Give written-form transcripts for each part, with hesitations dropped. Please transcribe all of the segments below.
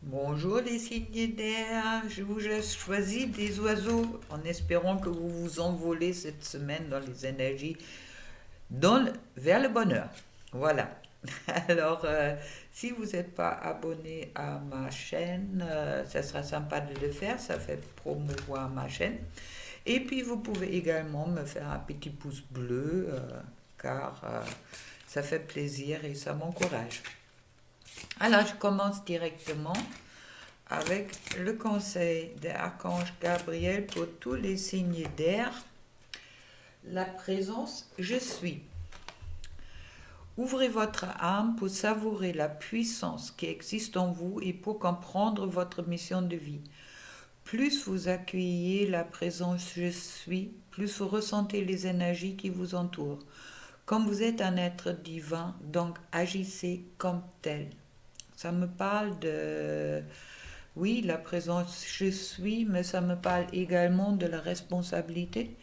Bonjour les signes d'air, je vous ai choisi des oiseaux en espérant que vous vous envolez cette semaine dans les énergies vers le bonheur. Voilà. Alors, si vous n'êtes pas abonné à ma chaîne, ça sera sympa de le faire, ça fait promouvoir ma chaîne. Et puis, vous pouvez également me faire un petit pouce bleu, car ça fait plaisir et ça m'encourage. Alors, je commence directement avec le conseil de l'archange Gabriel pour tous les signes d'air. La présence, je suis. Ouvrez votre âme pour savourer la puissance qui existe en vous et pour comprendre votre mission de vie. Plus vous accueillez la présence je suis, plus vous ressentez les énergies qui vous entourent. Comme vous êtes un être divin, donc agissez comme tel. Ça me parle de oui, la présence je suis, mais ça me parle également de la responsabilité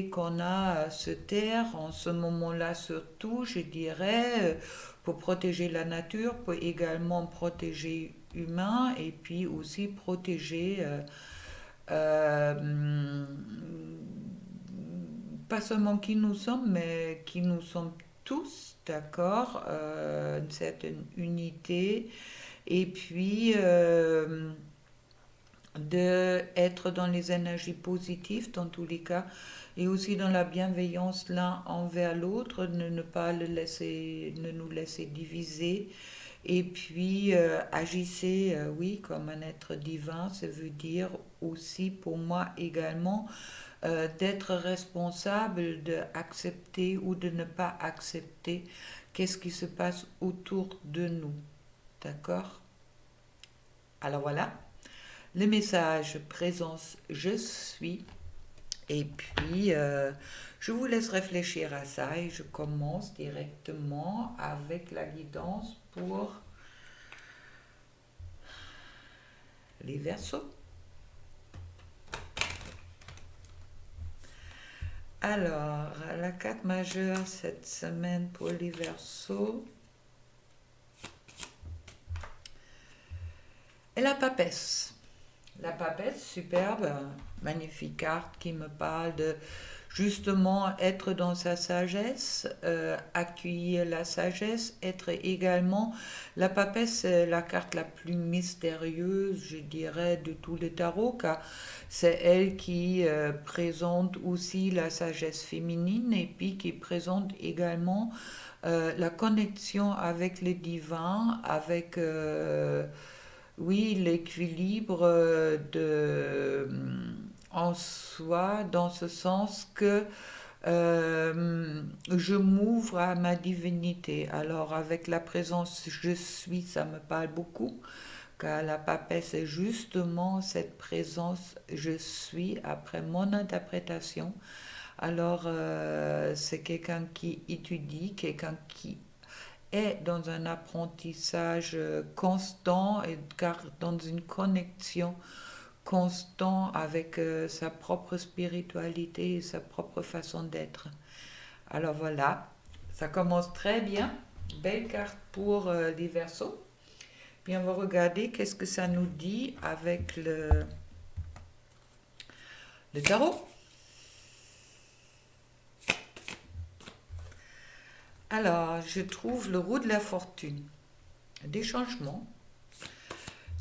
qu'on a à se taire en ce moment-là surtout, je dirais, pour protéger la nature, pour également protéger l'humain et puis aussi protéger euh, pas seulement qui nous sommes, mais qui nous sommes tous, d'accord, une certaine unité et puis de être dans les énergies positives dans tous les cas et aussi dans la bienveillance l'un envers l'autre, ne pas ne nous laisser diviser et puis agissez, oui, comme un être divin, ça veut dire aussi pour moi également d'être responsable, d'accepter ou de ne pas accepter qu'est-ce qui se passe autour de nous. D'accord? Alors voilà, le message présence je suis. Et puis, je vous laisse réfléchir à ça et je commence directement avec la guidance pour les Verseaux. Alors, la carte majeure cette semaine pour les Verseaux est la papesse. La papesse, superbe, magnifique carte qui me parle de justement être dans sa sagesse, accueillir la sagesse, être également... La papesse, c'est la carte la plus mystérieuse, je dirais, de tout le tarot, car c'est elle qui présente aussi la sagesse féminine et puis qui présente également la connexion avec le divin, avec... oui, l'équilibre en soi, dans ce sens que je m'ouvre à ma divinité. Alors avec la présence je suis, ça me parle beaucoup, car la papesse c'est justement cette présence je suis après mon interprétation. Alors c'est quelqu'un qui étudie, quelqu'un qui est dans un apprentissage constant et dans une connexion constante avec sa propre spiritualité et sa propre façon d'être. Alors voilà, ça commence très bien. Belle carte pour les Verseaux. Puis on va regarder qu'est-ce que ça nous dit avec le tarot. Alors, je trouve le roue de la fortune. Des changements,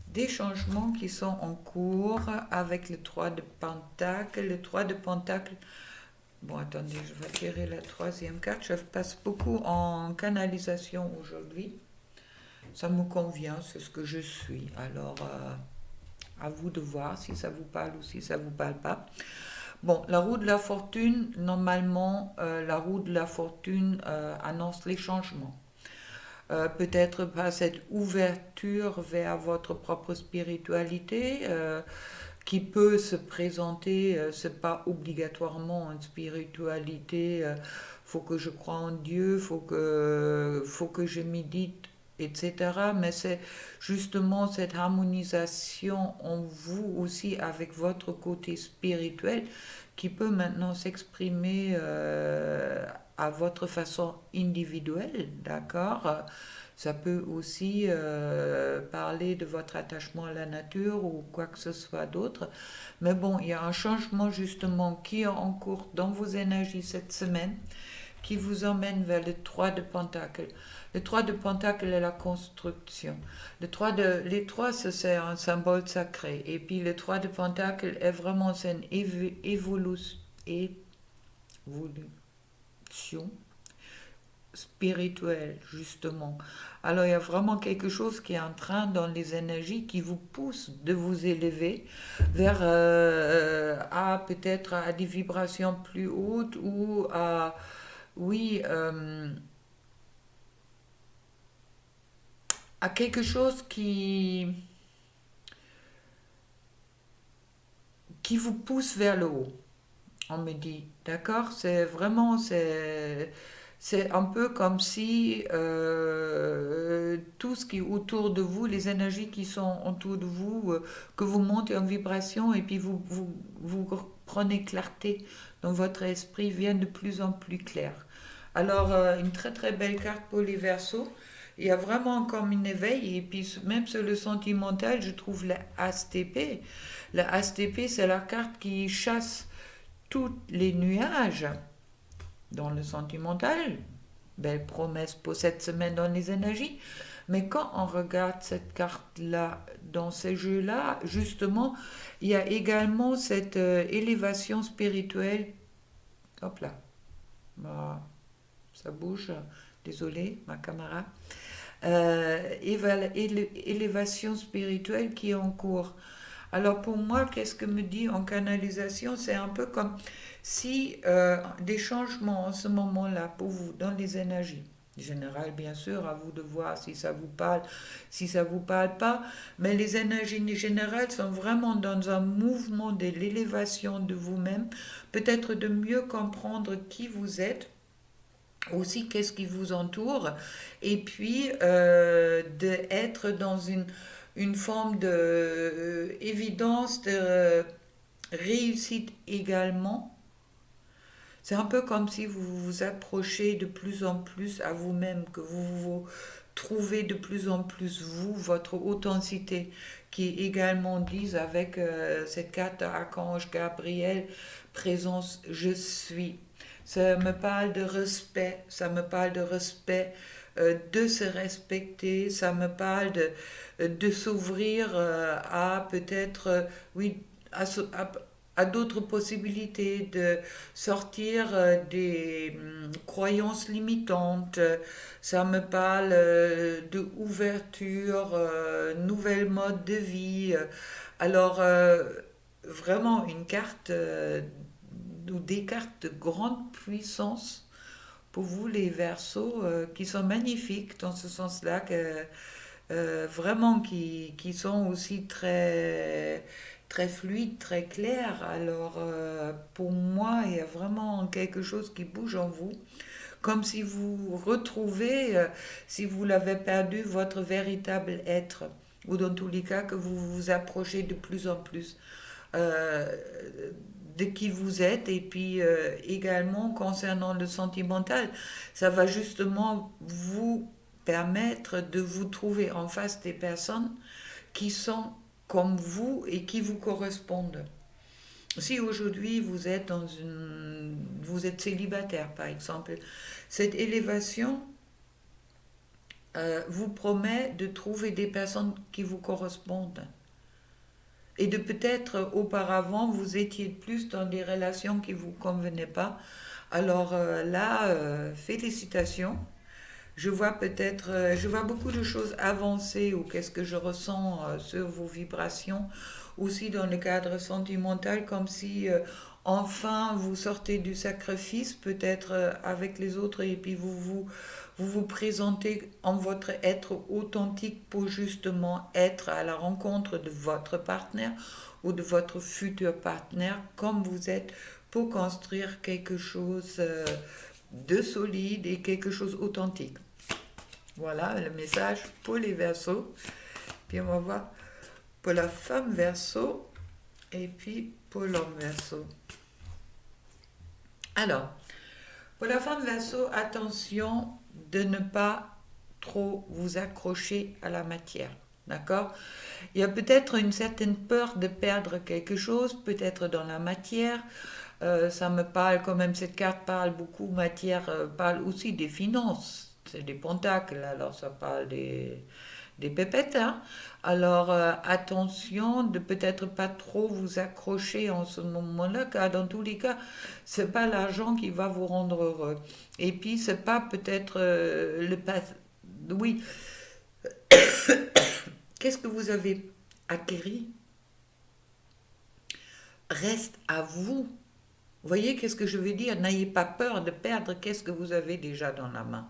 des changements qui sont en cours avec le 3 de Pentacle. Le 3 de Pentacle, bon attendez, je vais tirer la troisième carte. Je passe beaucoup en canalisation aujourd'hui. Ça me convient, c'est ce que je suis. Alors, à vous de voir si ça vous parle ou si ça ne vous parle pas. Bon, la roue de la fortune, normalement, la roue de la fortune annonce les changements. Peut-être pas cette ouverture vers votre propre spiritualité qui peut se présenter, c'est pas obligatoirement une spiritualité, faut que je croie en Dieu, faut que je médite, etc. Mais c'est justement cette harmonisation en vous aussi avec votre côté spirituel qui peut maintenant s'exprimer à votre façon individuelle, d'accord? Ça peut aussi parler de votre attachement à la nature ou quoi que ce soit d'autre. Mais bon, il y a un changement justement qui est en cours dans vos énergies cette semaine qui vous emmène vers le 3 de Pentacle. Le 3 de Pentacle est la construction. Les 3, c'est un symbole sacré. Et puis le 3 de Pentacle est vraiment une évolution spirituelle, justement. Alors il y a vraiment quelque chose qui est en train dans les énergies qui vous pousse de vous élever vers à peut-être à des vibrations plus hautes ou à oui à quelque chose qui vous pousse vers le haut. On me dit, d'accord, c'est un peu comme si tout ce qui est autour de vous, les énergies qui sont autour de vous, que vous montez en vibration et puis vous prenez clarté dans votre esprit, vient de plus en plus clair. Alors, une très très belle carte pour les Verseaux. Il y a vraiment comme un éveil, et puis même sur le sentimental, je trouve la ASTP. La ASTP, c'est la carte qui chasse tous les nuages dans le sentimental. Belle promesse pour cette semaine dans les énergies. Mais quand on regarde cette carte-là, dans ces jeux-là, justement, il y a également cette élévation spirituelle. Hop là, bah, ça bouge. Désolé, ma caméra. Élévation spirituelle qui est en cours. Alors pour moi, qu'est-ce que me dit en canalisation? C'est un peu comme si des changements en ce moment-là pour vous dans les énergies. Générales, bien sûr, à vous de voir si ça vous parle, si ça vous parle pas. Mais les énergies générales sont vraiment dans un mouvement de l'élévation de vous-même, peut-être de mieux comprendre qui vous êtes, aussi qu'est-ce qui vous entoure, et puis d'être dans une forme de évidence, de réussite également. C'est un peu comme si vous vous approchez de plus en plus à vous-même, que vous vous trouvez de plus en plus vous, votre authenticité, qui est également dise avec cette carte Archange Gabriel, présence je suis. Ça me parle de respect, ça me parle de respect, de se respecter, ça me parle de s'ouvrir à peut-être, oui, à d'autres possibilités, de sortir des croyances limitantes. Ça me parle de ouverture, nouvelles modes de vie. Alors, vraiment une carte ou des cartes de grande puissance pour vous les Verseaux qui sont magnifiques dans ce sens-là, que vraiment qui sont aussi très très fluides, très clairs. Alors pour moi, il y a vraiment quelque chose qui bouge en vous, comme si vous retrouvez, si vous l'avez perdu, votre véritable être, ou dans tous les cas que vous vous approchez de plus en plus euh, de qui vous êtes. Et puis également concernant le sentimental, ça va justement vous permettre de vous trouver en face des personnes qui sont comme vous et qui vous correspondent. Si aujourd'hui vous êtes célibataire par exemple, cette élévation vous promet de trouver des personnes qui vous correspondent. Et de peut-être auparavant, vous étiez plus dans des relations qui ne vous convenaient pas. Alors là, félicitations. Je vois beaucoup de choses avancer ou qu'est-ce que je ressens sur vos vibrations, aussi dans le cadre sentimental, comme si enfin vous sortez du sacrifice, peut-être avec les autres, et puis vous présentez en votre être authentique pour justement être à la rencontre de votre partenaire ou de votre futur partenaire comme vous êtes pour construire quelque chose de solide et quelque chose d'authentique. Voilà le message pour les Verseaux. Puis on va voir pour la femme Verseau et puis pour l'homme Verseau. Alors, pour la femme Verseau, attention de ne pas trop vous accrocher à la matière. D'accord? Il y a peut-être une certaine peur de perdre quelque chose, peut-être dans la matière. Ça me parle quand même, cette carte parle beaucoup, matière parle aussi des finances. C'est des pentacles, alors ça parle des pépettes, hein. Alors attention de peut-être pas trop vous accrocher en ce moment-là, car dans tous les cas, c'est pas l'argent qui va vous rendre heureux. Et puis c'est pas peut-être le pas. Oui, qu'est-ce que vous avez acquéri reste à vous. Vous voyez qu'est-ce que je veux dire? N'ayez pas peur de perdre qu'est-ce que vous avez déjà dans la main.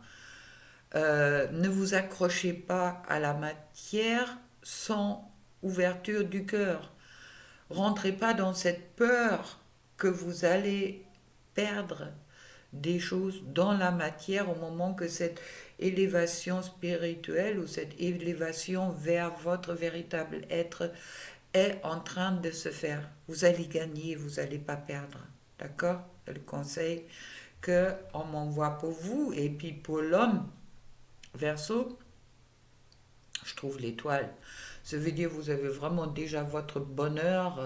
Ne vous accrochez pas à la matière sans ouverture du cœur. Rentrez pas dans cette peur que vous allez perdre des choses dans la matière au moment que cette élévation spirituelle ou cette élévation vers votre véritable être est en train de se faire. Vous allez gagner, vous n'allez pas perdre. D'accord? Le conseil que on m'envoie pour vous et puis pour l'homme, Verseau, je trouve l'étoile. Ça veut dire que vous avez vraiment déjà votre bonheur.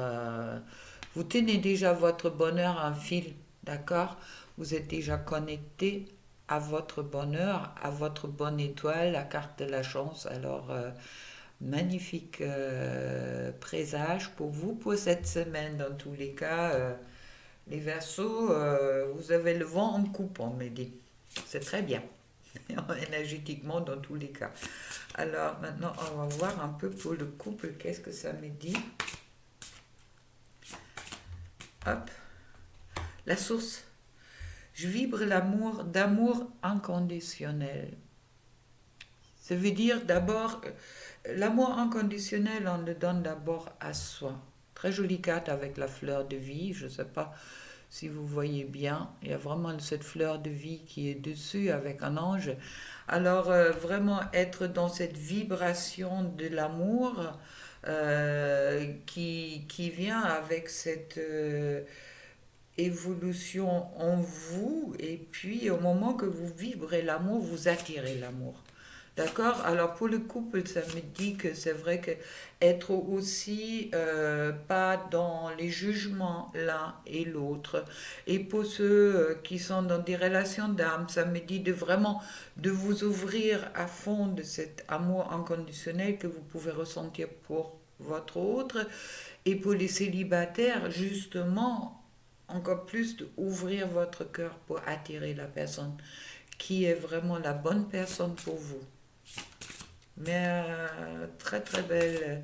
Vous tenez déjà votre bonheur en fil. D'accord? Vous êtes déjà connecté à votre bonheur, à votre bonne étoile, la carte de la chance. Alors, magnifique présage pour vous pour cette semaine. Dans tous les cas, les Verseaux, vous avez le vent en coupe, on me dit. C'est très bien, énergétiquement dans tous les cas. Alors maintenant, on va voir un peu pour le couple, qu'est-ce que ça me dit. Hop, la source. Je vibre l'amour d'amour inconditionnel. Ça veut dire d'abord, l'amour inconditionnel, on le donne d'abord à soi. Très jolie carte avec la fleur de vie, je ne sais pas si vous voyez bien, il y a vraiment cette fleur de vie qui est dessus avec un ange. Alors vraiment être dans cette vibration de l'amour qui vient avec cette évolution en vous et puis au moment que vous vibrez l'amour, vous attirez l'amour. D'accord? Alors pour le couple, ça me dit que c'est vrai que être aussi pas dans les jugements l'un et l'autre. Et pour ceux qui sont dans des relations d'âme, ça me dit de vraiment de vous ouvrir à fond de cet amour inconditionnel que vous pouvez ressentir pour votre autre. Et pour les célibataires, justement, encore plus d'ouvrir votre cœur pour attirer la personne qui est vraiment la bonne personne pour vous. Mais très très belle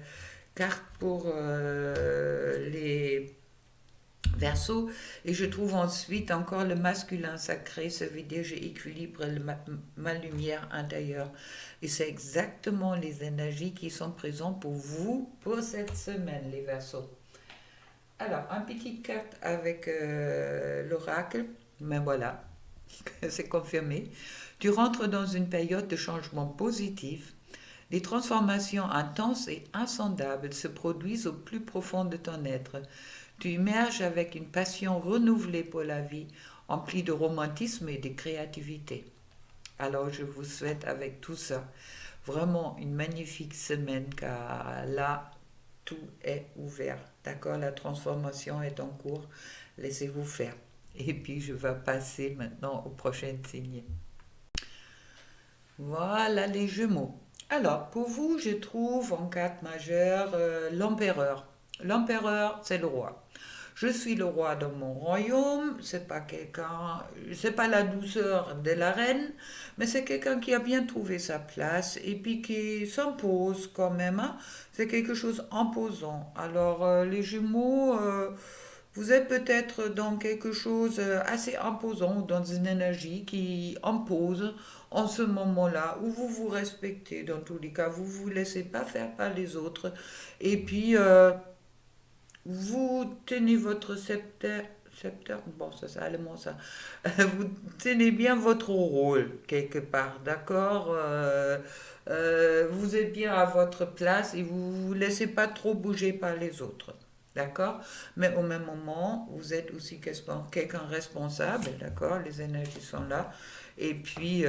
carte pour les Verseaux. Et je trouve ensuite encore le masculin sacré, ça veut dire j'équilibre ma lumière intérieure. Et c'est exactement les énergies qui sont présentes pour vous pour cette semaine, les Verseaux. Alors, un petit carte avec l'oracle, mais voilà, c'est confirmé. Tu rentres dans une période de changement positif. Les transformations intenses et insondables se produisent au plus profond de ton être. Tu immerges avec une passion renouvelée pour la vie, emplie de romantisme et de créativité. Alors je vous souhaite avec tout ça vraiment une magnifique semaine car là, tout est ouvert. D'accord? La transformation est en cours. Laissez-vous faire. Et puis je vais passer maintenant au prochain signe. Voilà les Gémeaux. Alors, pour vous, je trouve en carte majeure l'empereur. L'empereur, c'est le roi. Je suis le roi de mon royaume, c'est pas quelqu'un, c'est pas la douceur de la reine, mais c'est quelqu'un qui a bien trouvé sa place et puis qui s'impose quand même, hein. C'est quelque chose imposant. Alors, les Gémeaux, vous êtes peut-être dans quelque chose assez imposant, dans une énergie qui impose en ce moment-là, où vous vous respectez dans tous les cas, vous ne vous laissez pas faire par les autres, et puis vous tenez votre scepter, bon ça c'est allemand ça, vous tenez bien votre rôle quelque part, d'accord. Vous êtes bien à votre place et vous ne vous laissez pas trop bouger par les autres. D'accord? Mais au même moment, vous êtes aussi quelqu'un responsable, d'accord? Les énergies sont là. Et puis,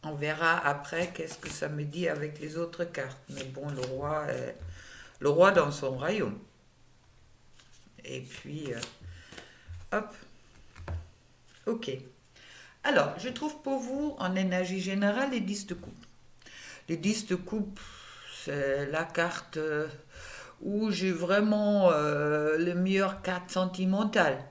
On verra après qu'est-ce que ça me dit avec les autres cartes. Mais bon, le roi dans son royaume. Et puis, hop, ok. Alors, je trouve pour vous, en énergie générale, les 10 de coupe. Les 10 de coupe, c'est la carte où j'ai vraiment le meilleur carte sentimentale,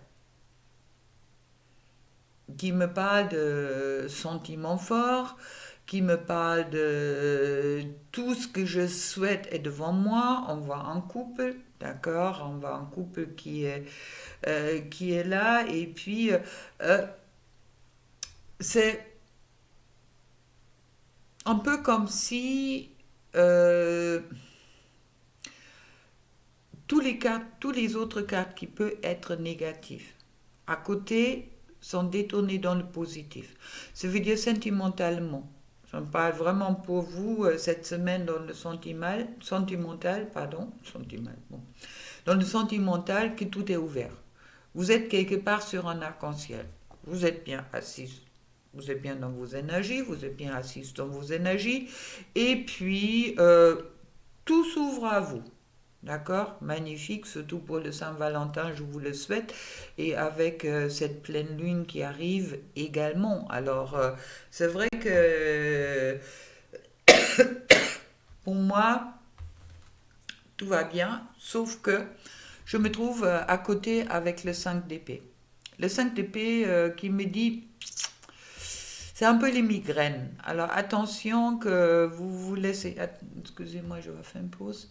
qui me parle de sentiments forts, qui me parle de tout ce que je souhaite est devant moi. On voit un couple, d'accord? On voit un couple qui est là, et puis c'est un peu comme si euh, tous les autres cartes qui peuvent être négatifs, à côté, sont détournés dans le positif. Ça veut dire sentimentalement. Je parle vraiment pour vous cette semaine dans le sentimental, pardon, sentimental, bon. Dans le sentimental que tout est ouvert. Vous êtes quelque part sur un arc-en-ciel. Vous êtes bien assis. Vous êtes bien dans vos énergies, vous êtes bien assis dans vos énergies, et puis tout s'ouvre à vous. D'accord? Magnifique, surtout pour le Saint-Valentin, je vous le souhaite. Et avec cette pleine lune qui arrive également. Alors, c'est vrai que pour moi, tout va bien, sauf que je me trouve à côté avec le 5 d'épée. Le 5 d'épée qui me dit, c'est un peu les migraines. Alors, attention que vous vous laissez... Excusez-moi, je vais faire une pause.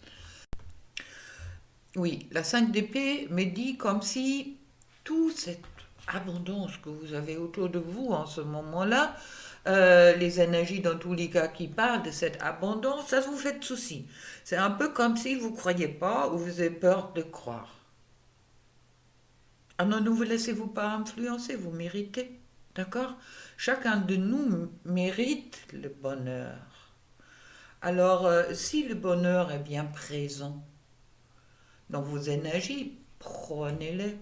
Oui, la 5 d'épée me dit comme si toute cette abondance que vous avez autour de vous en ce moment-là, les énergies dans tous les cas qui parlent de cette abondance, ça vous fait de soucis. C'est un peu comme si vous ne croyez pas ou vous avez peur de croire. Ah non, ne vous laissez-vous pas influencer, vous méritez. D'accord? Chacun de nous mérite le bonheur. Alors, si le bonheur est bien présent dans vos énergies, prenez-les.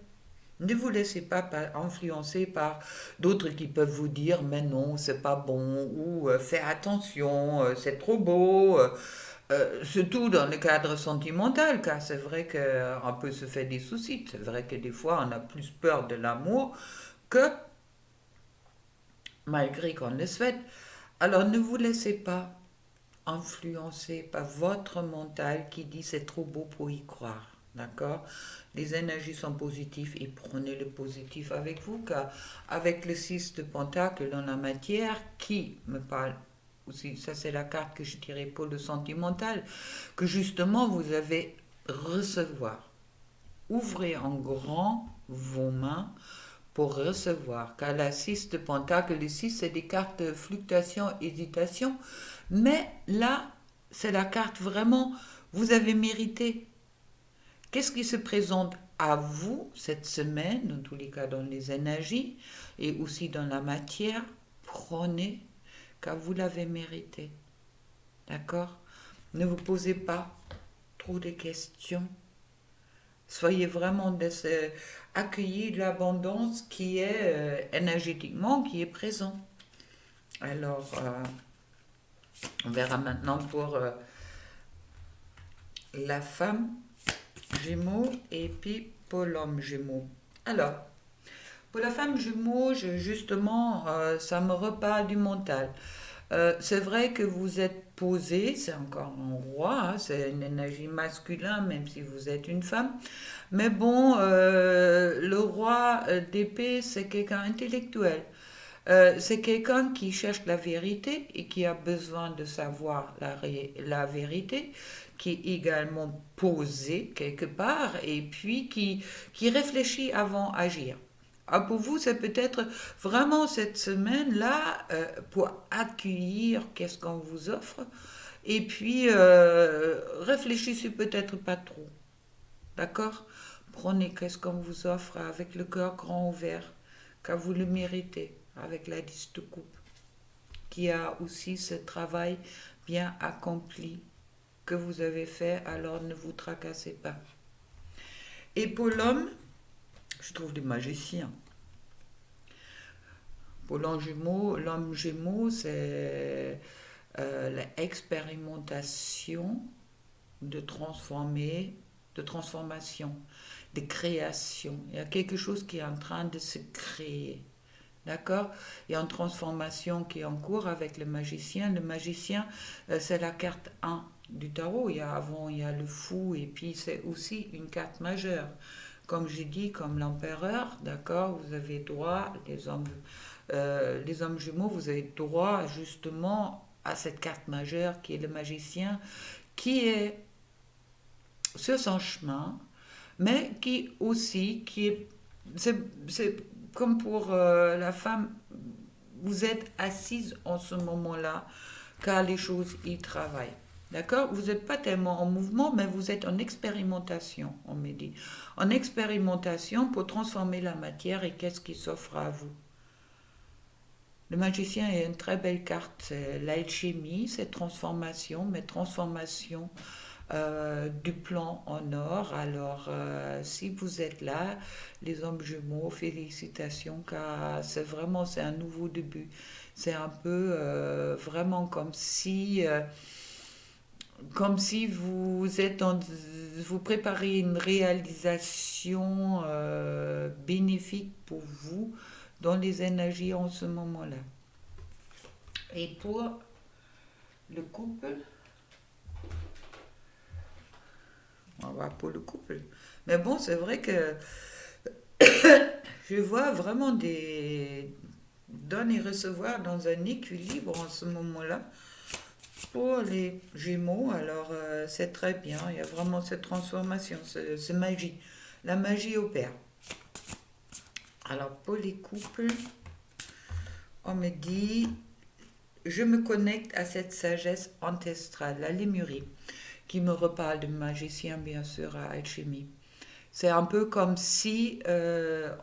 Ne vous laissez pas influencer par d'autres qui peuvent vous dire mais non, c'est pas bon, ou fais attention, c'est trop beau, surtout dans le cadre sentimental, car c'est vrai qu'on peut se faire des soucis. C'est vrai que des fois on a plus peur de l'amour que malgré qu'on le souhaite. Alors ne vous laissez pas influencé par votre mental qui dit c'est trop beau pour y croire. D'accord? Les énergies sont positives et prenez le positif avec vous, car avec le 6 de Pentacle dans la matière, qui me parle aussi, ça c'est la carte que je dirais pour le sentimental, que justement vous avez recevoir. Ouvrez en grand vos mains pour recevoir, car la 6 de Pentacle, le 6 c'est des cartes de fluctuation, hésitation, mais là, c'est la carte vraiment, vous avez mérité. Qu'est-ce qui se présente à vous cette semaine, dans tous les cas dans les énergies et aussi dans la matière? Prenez, car vous l'avez mérité. D'accord? Ne vous posez pas trop de questions. Soyez vraiment accueillis de l'abondance qui est énergétiquement, qui est présent. Alors, on verra maintenant pour la femme Gémeaux et puis pour l'homme Gémeaux. Alors, pour la femme Gémeaux, justement, ça me reparle du mental. C'est vrai que vous êtes posé, c'est encore un roi, hein, c'est une énergie masculine, même si vous êtes une femme. Mais bon, le roi d'épée, c'est quelqu'un intellectuel. C'est quelqu'un qui cherche la vérité et qui a besoin de savoir la vérité, qui est également posé quelque part et puis qui réfléchit avant d'agir. Ah, pour vous, c'est peut-être vraiment cette semaine-là pour accueillir qu'est-ce qu'on vous offre et puis réfléchissez peut-être pas trop. D'accord? Prenez qu'est-ce qu'on vous offre avec le cœur grand ouvert, car vous le méritez, avec la 10 de coupe, qui a aussi ce travail bien accompli que vous avez fait, alors ne vous tracassez pas. Et pour l'homme, je trouve des magiciens. Pour l'homme Gémeaux, c'est l'expérimentation de transformation, de création. Il y a quelque chose qui est en train de se créer. D'accord? Il y a une transformation qui est en cours avec le magicien. Le magicien, c'est la carte 1 du tarot. Avant, il y a le fou, et puis c'est aussi une carte majeure. Comme j'ai dit, comme l'empereur, d'accord, vous avez droit, les hommes jumeaux, vous avez droit justement à cette carte majeure qui est le magicien, qui est sur son chemin, mais qui aussi, c'est comme pour la femme, vous êtes assise en ce moment-là, car les choses y travaillent. D'accord? Vous n'êtes pas tellement en mouvement, mais vous êtes en expérimentation, on me dit. En expérimentation pour transformer la matière et qu'est-ce qui s'offre à vous. Le magicien est une très belle carte, c'est l'alchimie, c'est transformation, mais transformation du plan en or. Alors, si vous êtes là, les hommes jumeaux, félicitations, car c'est un nouveau début. C'est un peu vraiment comme si vous préparez une réalisation bénéfique pour vous dans les énergies en ce moment-là. Et pour le couple, on va pour le couple. Mais bon, c'est vrai que je vois vraiment des donner et recevoir dans un équilibre en ce moment-là pour les Gémeaux. Alors, c'est très bien. Il y a vraiment cette transformation, cette magie. La magie opère. Alors, pour les couples, on me dit, je me connecte à cette sagesse ancestrale, la Lémurie, qui me reparle de magicien, bien sûr, à alchimie. C'est un peu comme si,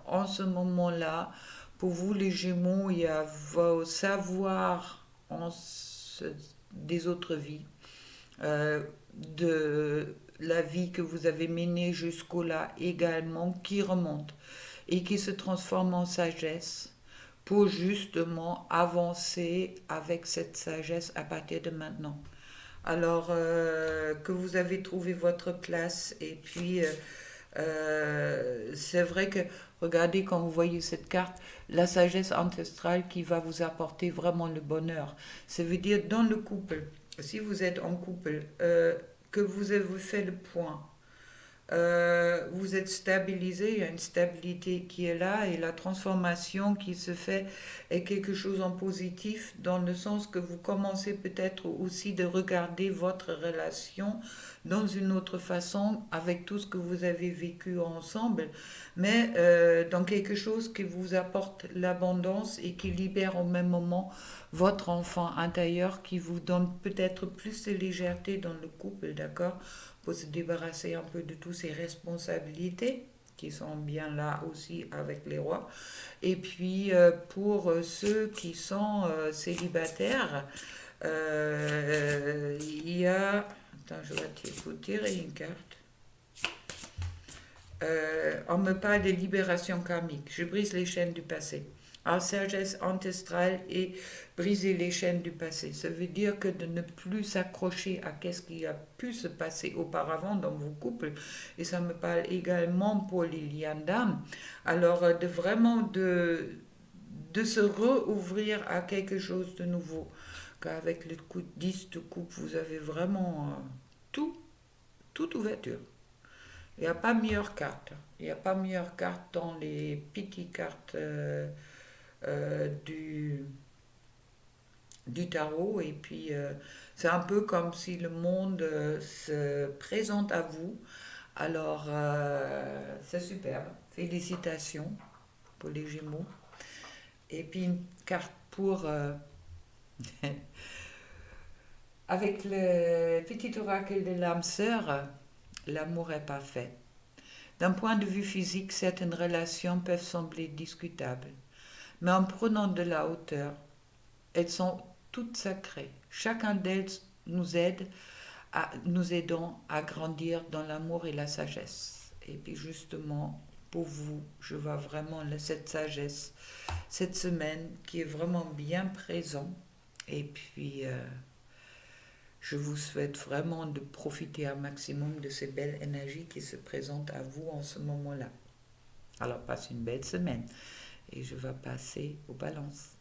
en ce moment-là, pour vous les Gémeaux, il y a vos savoirs des autres vies, de la vie que vous avez menée jusqu'au-là également, qui remonte et qui se transforme en sagesse pour justement avancer avec cette sagesse à partir de maintenant. Alors que vous avez trouvé votre place et puis c'est vrai que, regardez, quand vous voyez cette carte, la sagesse ancestrale qui va vous apporter vraiment le bonheur. Ça veut dire dans le couple, si vous êtes en couple, que vous avez fait le point, vous êtes stabilisé, il y a une stabilité qui est là et la transformation qui se fait est quelque chose en positif dans le sens que vous commencez peut-être aussi de regarder votre relation dans une autre façon avec tout ce que vous avez vécu ensemble, mais dans quelque chose qui vous apporte l'abondance et qui libère au même moment votre enfant intérieur qui vous donne peut-être plus de légèreté dans le couple, d'accord? Pour se débarrasser un peu de toutes ces responsabilités qui sont bien là aussi avec les rois. Et puis pour ceux qui sont célibataires, il y a... Attends, je vais vous tirer une carte. On me parle de libération karmique. Je brise les chaînes du passé. Alors, sagesse ancestrale et briser les chaînes du passé. Ça veut dire que de ne plus s'accrocher à ce qui a pu se passer auparavant dans vos couples. Et ça me parle également pour les liens d'âme. Alors, de vraiment de se rouvrir à quelque chose de nouveau. Car avec le coup de 10 de coupe, vous avez vraiment toute ouverture. Il n'y a pas meilleure carte. Il n'y a pas meilleure carte dans les petites cartes du tarot. Et puis, c'est un peu comme si le monde se présente à vous. Alors, c'est superbe. Félicitations pour les Gémeaux. Et puis, une carte pour... avec le petit oracle de l'âme sœur, l'amour est parfait. D'un point de vue physique, certaines relations peuvent sembler discutables, mais en prenant de la hauteur, elles sont toutes sacrées. Chacun d'elles nous aidant à grandir dans l'amour et la sagesse. Et puis justement, pour vous. Je vois vraiment cette sagesse, cette semaine qui est vraiment bien présent. Et puis, je vous souhaite vraiment de profiter un maximum de ces belles énergies qui se présentent à vous en ce moment-là. Alors, passe une belle semaine et je vais passer aux balances.